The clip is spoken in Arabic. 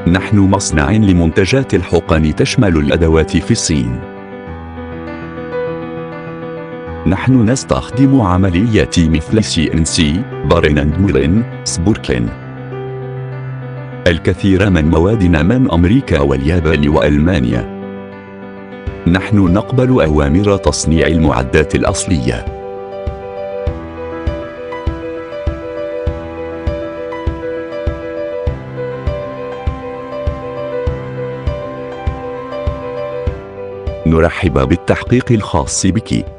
نحن مصنع لمنتجات الحقن تشمل الأدوات في الصين. نحن نستخدم عمليات مثل CNC، بارين اند ميلين، سبوركن. الكثير من موادنا من أمريكا واليابان وألمانيا. نحن نقبل أوامر تصنيع المعدات الأصلية. نرحب بالتحقيق الخاص بك.